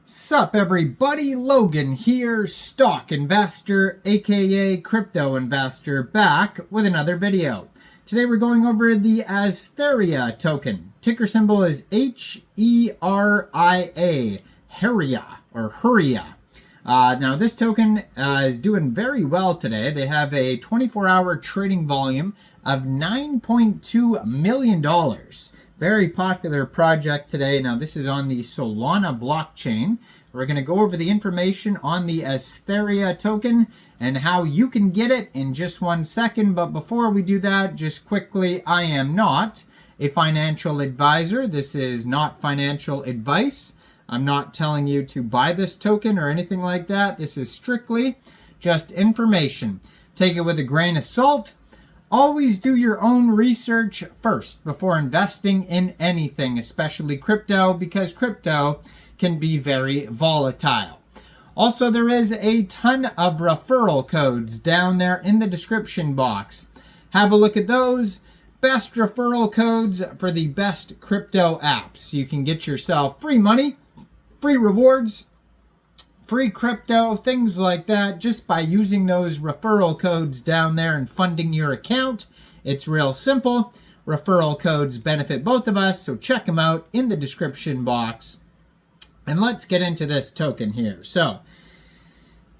Sup everybody, Logan here, stock investor aka crypto investor, back with another video. Today we're going over the Astheria token. Ticker symbol is Heria, Heria or Heria. Now this token is doing very well today. They have a 24-hour trading volume of $9.2 million. Very popular project today. Now this is on the Solana blockchain. We're going to go over the information on the Astheria token and how you can get it in just 1 second. But before we do that, just quickly, I am not a financial advisor. This is not financial advice. I'm not telling you to buy this token or anything like that. This is strictly just information. Take it with a grain of salt. Always do your own research first before investing in anything, especially crypto, because crypto can be very volatile. Also, there is a ton of referral codes down there in the description box. Have a look at those. Best referral codes for the best crypto apps. You can get yourself free money, free rewards, free crypto, things like that, just by using those referral codes down there and funding your account. It's real simple. Referral codes benefit both of us, so check them out in the description box. And let's get into this token here. So,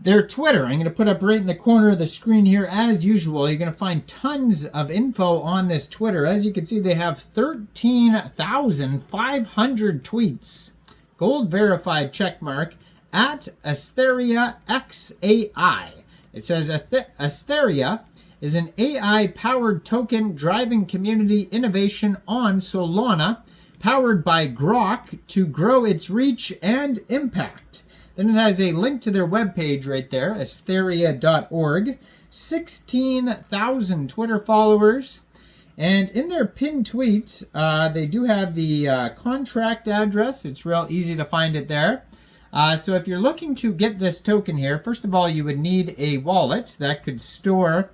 their Twitter, I'm going to put up right in the corner of the screen here as usual. You're going to find tons of info on this Twitter. As you can see, they have 13,500 tweets. Gold verified check mark. At Astheria XAI. It says Astheria is an AI-powered token driving community innovation on Solana, powered by Hrok to grow its reach and impact. Then it has a link to their webpage right there, astheria.org. 16,000 Twitter followers. And in their pinned tweet, they do have the contract address. It's real easy to find it there. So if you're looking to get this token here, first of all, you would need a wallet that could store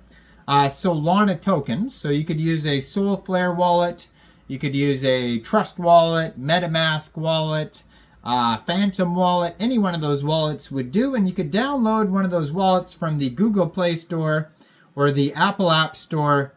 Solana tokens. So you could use a Solflare wallet, you could use a Trust wallet, MetaMask wallet, Phantom wallet. Any one of those wallets would do, and you could download one of those wallets from the Google Play Store or the Apple App Store,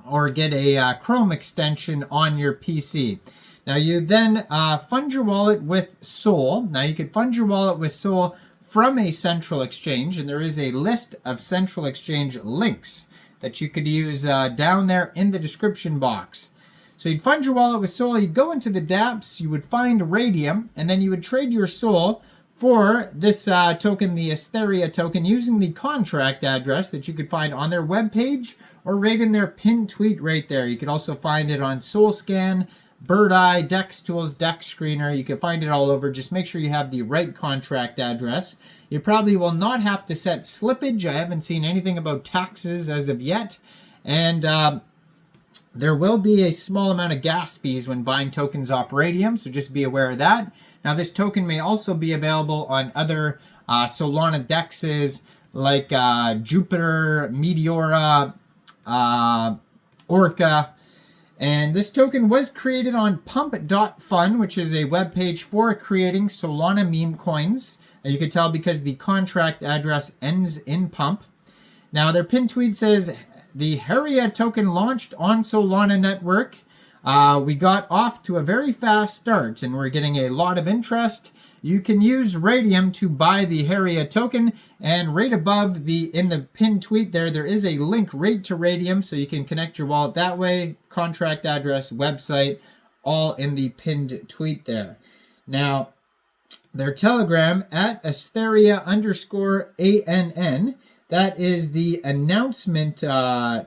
or get a Chrome extension on your PC. Now you then fund your wallet with Sol. Now you could fund your wallet with Sol from a central exchange, and there is a list of central exchange links that you could use down there in the description box. So you'd fund your wallet with Sol, you'd go into the dApps, you would find Raydium, and then you would trade your Sol for this token, the Astheria token, using the contract address that you could find on their webpage or right in their pinned tweet right there. You could also find it on SolScan, Birdeye, Dex Tools, Dex Screener. You can find it all over. Just make sure you have the right contract address. You probably will not have to set slippage. I haven't seen anything about taxes as of yet. And there will be a small amount of gas fees when buying tokens off Raydium, so just be aware of that. Now, this token may also be available on other Solana dexes like Jupiter, Meteora, Orca. And this token was created on pump.fun, which is a webpage for creating Solana meme coins. You can tell because the contract address ends in pump. Now, their pinned tweet says, the Heria token launched on Solana network. We got off to a very fast start, and we're getting a lot of interest. You can use Raydium to buy the Heria token, and right above in the pinned tweet there is a link right to Raydium, so you can connect your wallet that way. Contract address, website, all in the pinned tweet there. Now, their Telegram at Astheria_ANN. That is the announcement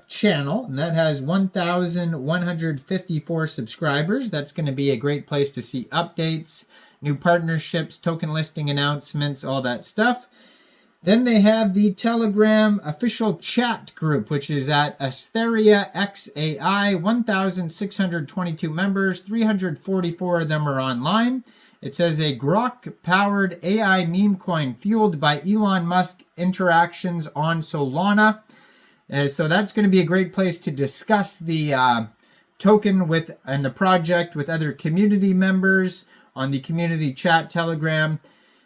channel, and that has 1,154 subscribers. That's going to be a great place to see updates, new partnerships, token listing announcements, all that stuff. Then they have the Telegram official chat group, which is at Astheria XAI, 1,622 members, 344 of them are online. It says a Hrok-powered AI meme coin fueled by Elon Musk interactions on Solana. So that's going to be a great place to discuss the token and the project with other community members. on the community chat Telegram.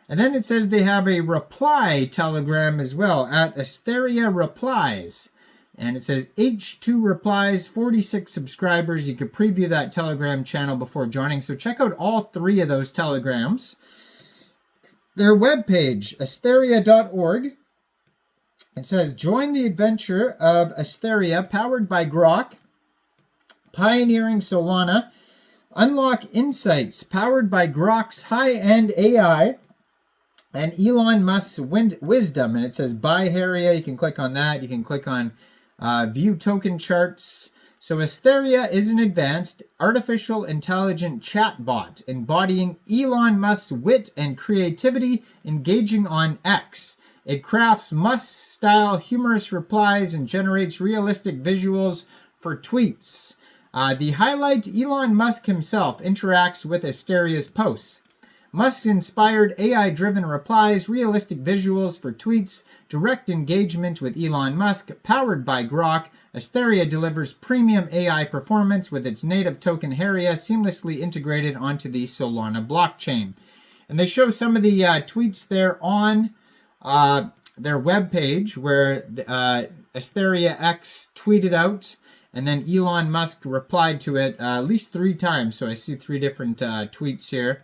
And then it says they have a reply Telegram as well at Astheria Replies. And it says H2 Replies, 46 subscribers. You could preview that Telegram channel before joining. So check out all 3 of those Telegrams. Their webpage, astheria.org. It says, join the adventure of Astheria, powered by Hrok, pioneering Solana, unlock insights, powered by Hrok's high-end AI, and Elon Musk's wisdom. And it says, buy Heria. You can click on that. You can click on view token charts. So Astheria is an advanced artificial intelligent chatbot embodying Elon Musk's wit and creativity, engaging on X. It crafts Musk-style humorous replies and generates realistic visuals for tweets. The highlight, Elon Musk himself interacts with Astheria's posts. Musk-inspired AI-driven replies, realistic visuals for tweets, direct engagement with Elon Musk, powered by Hrok. Astheria delivers premium AI performance with its native token Heria seamlessly integrated onto the Solana blockchain. And they show some of the tweets there on their webpage where Astheria X tweeted out, and then Elon Musk replied to it at least 3 times. So I see 3 different tweets here.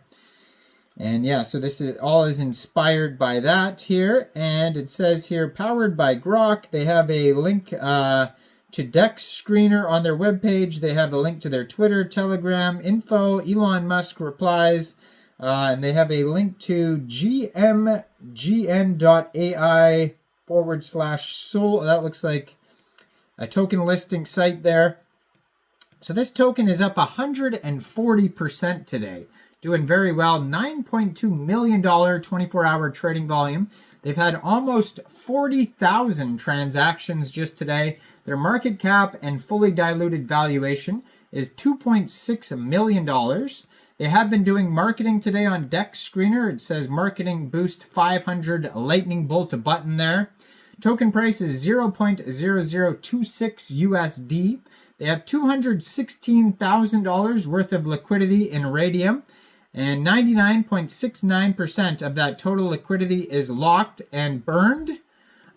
And yeah, so this is all is inspired by that here. And it says here, powered by Hrok. They have a link to Dex Screener on their webpage. They have a link to their Twitter, Telegram, info, Elon Musk replies. And they have a link to gmgn.ai/sol. That looks like a token listing site there. So this token is up 140% today. Doing very well. $9.2 million 24-hour trading volume. They've had almost 40,000 transactions just today. Their market cap and fully diluted valuation is $2.6 million. They have been doing marketing today on Dex Screener. It says marketing boost 500 lightning bolt button there. Token price is 0.0026 USD. They have $216,000 worth of liquidity in Raydium. And 99.69% of that total liquidity is locked and burned.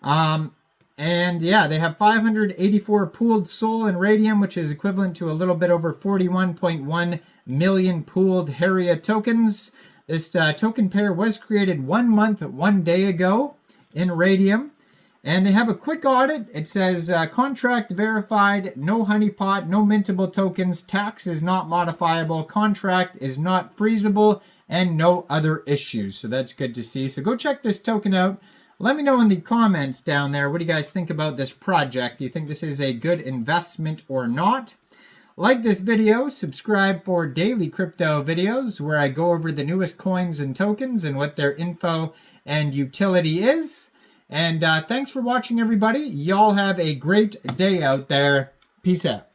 And yeah, they have 584 pooled SOL in Raydium, which is equivalent to a little bit over 41.1 million pooled Heria tokens. This token pair was created 1 month, 1 day ago in Raydium. And they have a quick audit. It says contract verified, no honeypot, no mintable tokens, tax is not modifiable, contract is not freezable, and no other issues. So that's good to see. So go check this token out. Let me know in the comments down there, what do you guys think about this project? Do you think this is a good investment or not? Like this video, subscribe for daily crypto videos where I go over the newest coins and tokens and what their info and utility is. And thanks for watching, everybody. Y'all have a great day out there. Peace out.